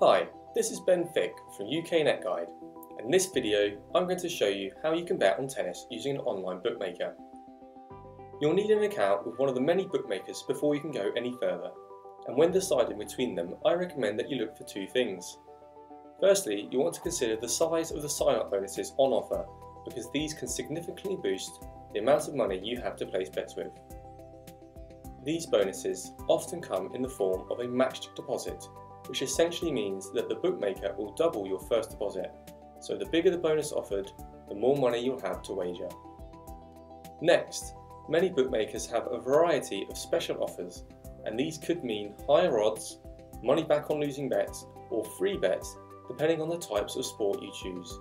Hi, this is Ben Fick from UK Net Guide, and in this video I'm going to show you how you can bet on tennis using an online bookmaker. You'll need an account with one of the many bookmakers before you can go any further, and when deciding between them I recommend that you look for two things. Firstly, you want to consider the size of the sign-up bonuses on offer, because these can significantly boost the amount of money you have to place bets with. These bonuses often come in the form of a matched deposit, which essentially means that the bookmaker will double your first deposit, so the bigger the bonus offered, the more money you'll have to wager. Next, many bookmakers have a variety of special offers, and these could mean higher odds, money back on losing bets, or free bets depending on the types of sport you choose.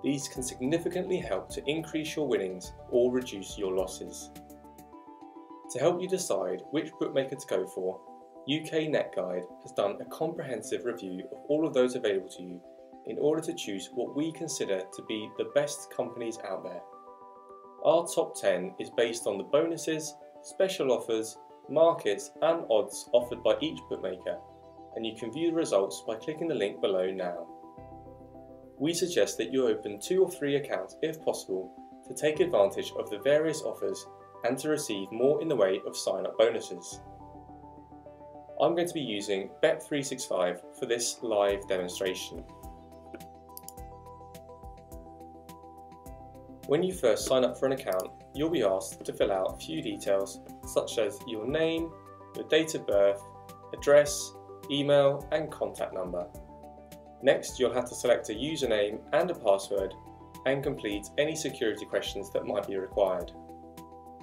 These can significantly help to increase your winnings or reduce your losses. To help you decide which bookmaker to go for, UK Net Guide has done a comprehensive review of all of those available to you in order to choose what we consider to be the best companies out there. Our top 10 is based on the bonuses, special offers, markets and odds offered by each bookmaker, and you can view the results by clicking the link below now. We suggest that you open 2 or 3 accounts if possible to take advantage of the various offers and to receive more in the way of sign-up bonuses. I'm going to be using Bet365 for this live demonstration. When you first sign up for an account, you'll be asked to fill out a few details such as your name, your date of birth, address, email and contact number. Next, you'll have to select a username and a password and complete any security questions that might be required.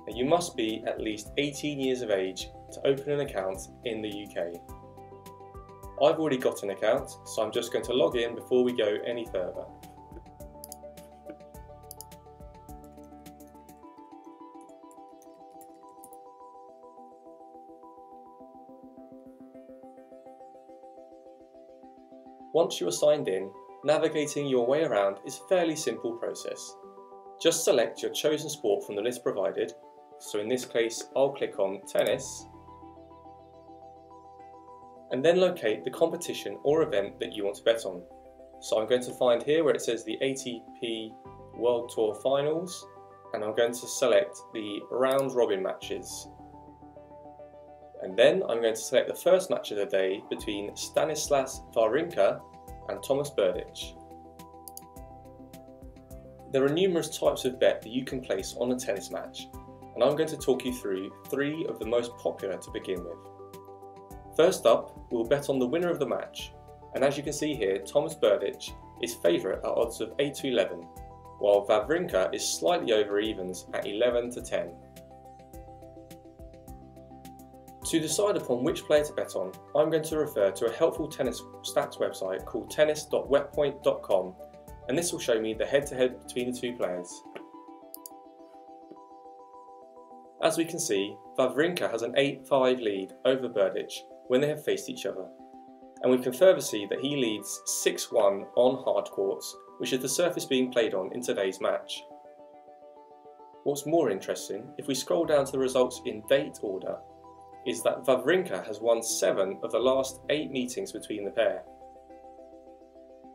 Now, you must be at least 18 years of age to open an account in the UK. I've already got an account, so I'm just going to log in before we go any further. Once you are signed in, navigating your way around is a fairly simple process. Just select your chosen sport from the list provided, so in this case I'll click on tennis, and then locate the competition or event that you want to bet on. So I'm going to find here where it says the ATP World Tour Finals, and I'm going to select the round robin matches. And then I'm going to select the first match of the day between Stanislas Wawrinka and Thomas Berdych. There are numerous types of bet that you can place on a tennis match, and I'm going to talk you through 3 of the most popular to begin with. First up, we'll bet on the winner of the match, and as you can see here, Thomas Berdych is favourite at odds of 8 to 11, while Wawrinka is slightly over evens at 11 to 10. To decide upon which player to bet on, I'm going to refer to a helpful tennis stats website called tennis.wetpoint.com, and this will show me the head-to-head between the 2 players. As we can see, Wawrinka has an 8-5 lead over Berdych when they have faced each other, and we can further see that he leads 6-1 on hard courts, which is the surface being played on in today's match. What's more interesting, if we scroll down to the results in date order, is that Wawrinka has won 7 of the last 8 meetings between the pair.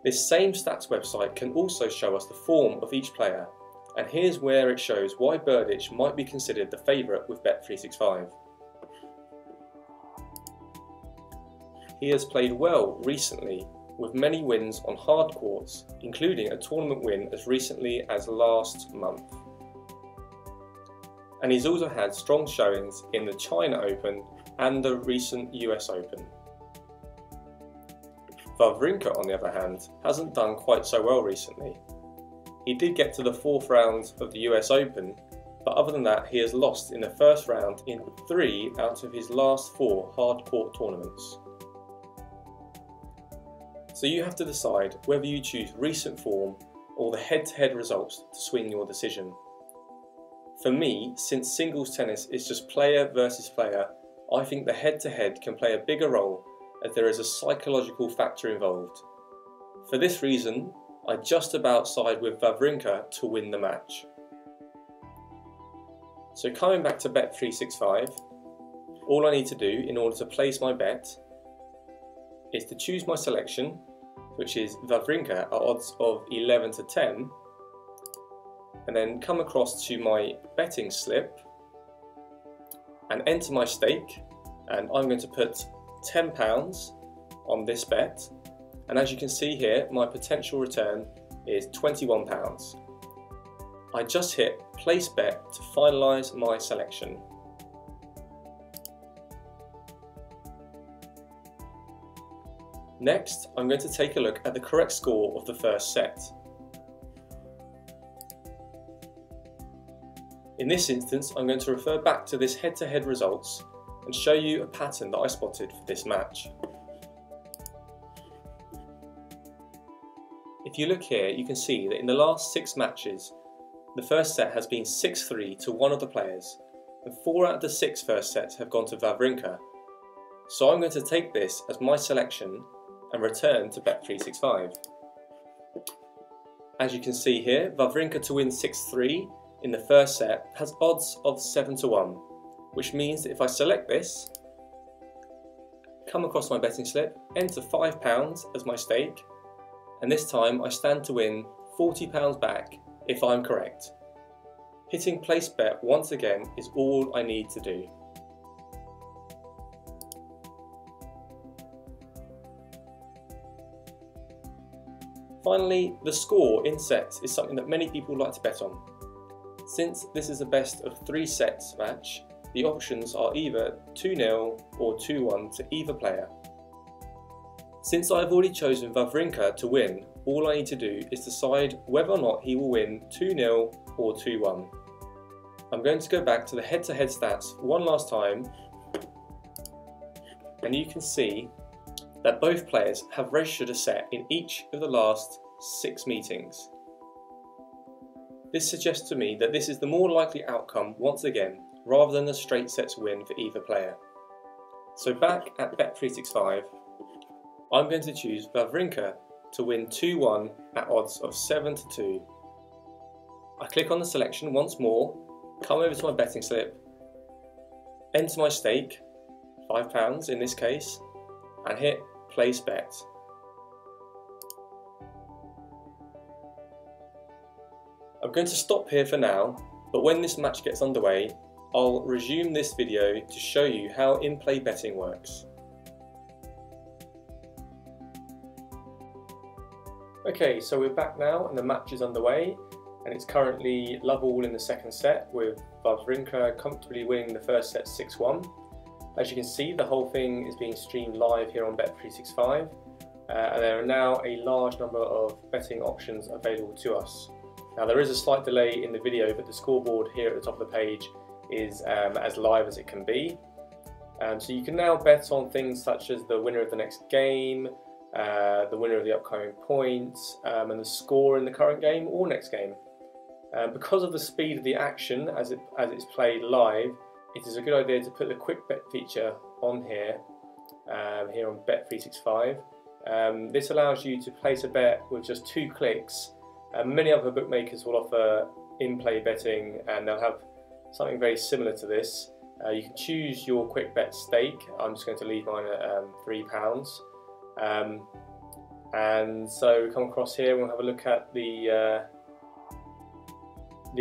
This same stats website can also show us the form of each player, and here's where it shows why Berdych might be considered the favourite with Bet365. He has played well recently, with many wins on hard courts, including a tournament win as recently as last month. And he's also had strong showings in the China Open and the recent US Open. Wawrinka, on the other hand, hasn't done quite so well recently. He did get to the 4th round of the US Open, but other than that he has lost in the first round in 3 out of his last 4 hard court tournaments. So you have to decide whether you choose recent form or the head-to-head results to swing your decision. For me, since singles tennis is just player versus player, I think the head-to-head can play a bigger role as there is a psychological factor involved. For this reason, I just about side with Wawrinka to win the match. So coming back to Bet365, all I need to do in order to place my bet is to choose my selection, which is Wawrinka at odds of 11 to 10, and then come across to my betting slip and enter my stake, and I'm going to put £10 on this bet, and as you can see here, my potential return is £21. I just hit place bet to finalise my selection. Next, I'm going to take a look at the correct score of the first set. In this instance, I'm going to refer back to this head-to-head results and show you a pattern that I spotted for this match. If you look here, you can see that in the last 6 matches, the first set has been 6-3 to one of the players, and 4 out of the 6 first sets have gone to Wawrinka. So I'm going to take this as my selection and return to Bet365. As you can see here, Wawrinka to win 6-3 in the first set has odds of 7 to 1, which means that if I select this, come across my betting slip, enter £5 as my stake, and this time I stand to win £40 back if I'm correct. Hitting place bet once again is all I need to do. Finally, the score in sets is something that many people like to bet on. Since this is a best of 3 sets match, the options are either 2-0 or 2-1 to either player. Since I've already chosen Wawrinka to win, all I need to do is decide whether or not he will win 2-0 or 2-1. I'm going to go back to the head-to-head stats one last time, and you can see that both players have registered a set in each of the last 6 meetings. This suggests to me that this is the more likely outcome once again, rather than a straight sets win for either player. So back at Bet365, I'm going to choose Wawrinka to win 2-1 at odds of 7 to 2. I click on the selection once more, come over to my betting slip, enter my stake, £5 in this case, and hit place bet. I'm going to stop here for now, but when this match gets underway, I'll resume this video to show you how in-play betting works. Okay, so we're back now and the match is underway, and it's currently love all in the second set with Wawrinka comfortably winning the first set 6-1. As you can see, the whole thing is being streamed live here on Bet365, and there are now a large number of betting options available to us. Now there is a slight delay in the video, but the scoreboard here at the top of the page is as live as it can be. So you can now bet on things such as the winner of the next game, the winner of the upcoming points, and the score in the current game or next game. Because of the speed of the action as it's played live, it is a good idea to put the quick bet feature on here, here on Bet365. This allows you to place a bet with just 2 clicks. Many other bookmakers will offer in-play betting, and they'll have something very similar to this. You can choose your quick bet stake. I'm just going to leave mine at £3. And so we come across here and we'll have a look at the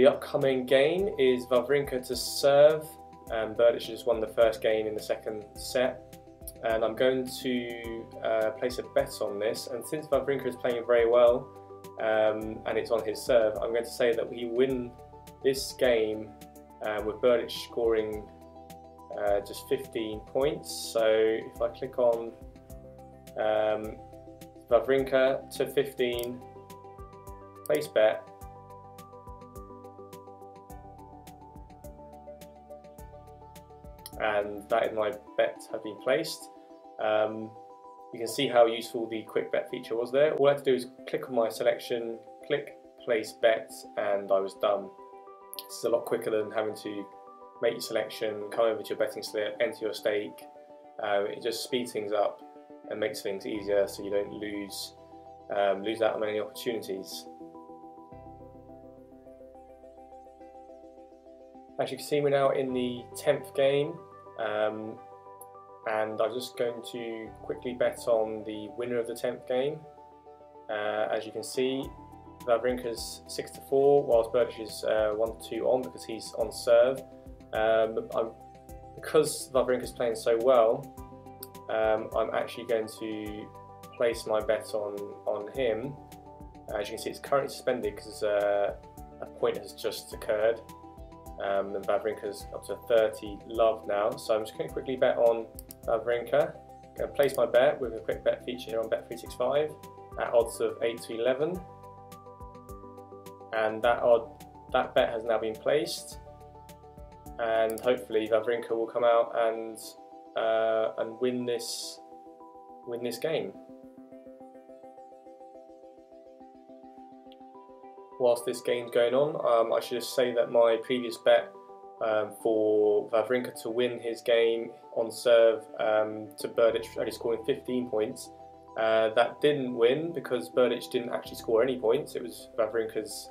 upcoming game is Wawrinka to serve. Berdych just won the first game in the second set, and I'm going to place a bet on this. And since Wawrinka is playing very well, and it's on his serve, I'm going to say that we win this game with Berdych scoring just 15 points. So if I click on Wawrinka to 15, place bet, and that is my bet have been placed. You can see how useful the quick bet feature was there. All I had to do is click on my selection, click place bet, and I was done. This is a lot quicker than having to make your selection, come over to your betting slip, enter your stake. It just speeds things up and makes things easier so you don't lose out on many opportunities. As you can see, we're now in the 10th game, and I'm just going to quickly bet on the winner of the 10th game. As you can see, Wawrinka's 6-4, whilst Berdych is 1-2 on because he's on serve. Because Wawrinka's playing so well, I'm actually going to place my bet on him. As you can see, it's currently suspended because a point has just occurred. And Wawrinka's up to 30 love now, so I'm just going to quickly bet on Wawrinka. I'm going to place my bet with a quick bet feature here on Bet365 at odds of 8-11, and that bet has now been placed, and hopefully Wawrinka will come out and win this game. Whilst this game's going on, I should just say that my previous bet for Wawrinka to win his game on serve to Berdych only scoring 15 points, that didn't win because Berdych didn't actually score any points. It was Wawrinka's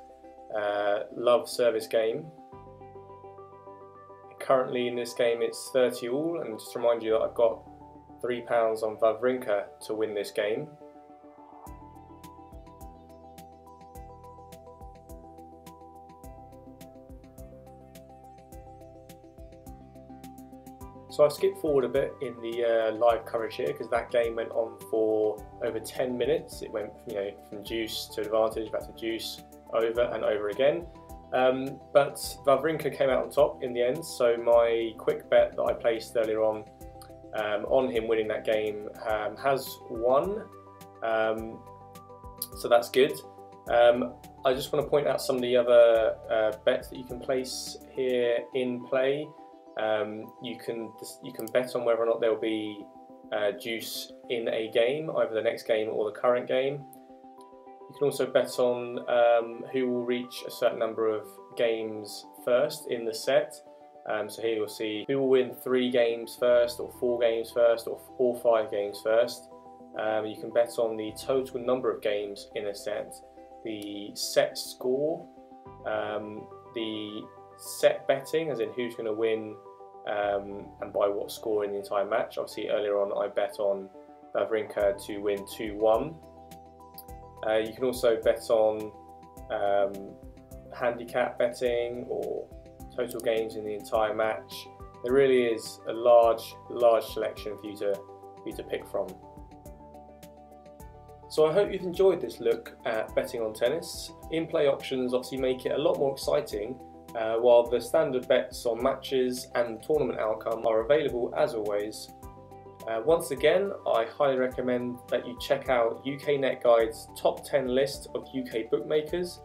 love service game. Currently in this game it's 30 all, and just to remind you that I've got £3 on Wawrinka to win this game. So I skipped forward a bit in the live coverage here because that game went on for over 10 minutes. It went, from deuce to advantage, back to deuce, over and over again. But Wawrinka came out on top in the end. So my quick bet that I placed earlier on him winning that game has won. So that's good. I just want to point out some of the other bets that you can place here in play. You can bet on whether or not there will be deuce in a game, either the next game or the current game. You can also bet on who will reach a certain number of games first in the set. So here you'll see who will win 3 games first, or 4 games first, or all 5 games first. You can bet on the total number of games in a set, the set score, the set betting, as in who's going to win and by what score in the entire match. Obviously earlier on I bet on Wawrinka to win 2-1. You can also bet on handicap betting or total games in the entire match. There really is a large selection for you to pick from. So I hope you've enjoyed this look at betting on tennis. In-play options obviously make it a lot more exciting, while the standard bets on matches and tournament outcome are available as always. Once again, I highly recommend that you check out UK Net Guide's top 10 list of UK bookmakers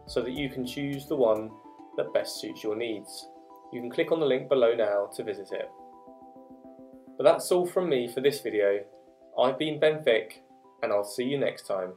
so that you can choose the one that best suits your needs. You can click on the link below now to visit it. But that's all from me for this video. I've been Ben Fick, and I'll see you next time.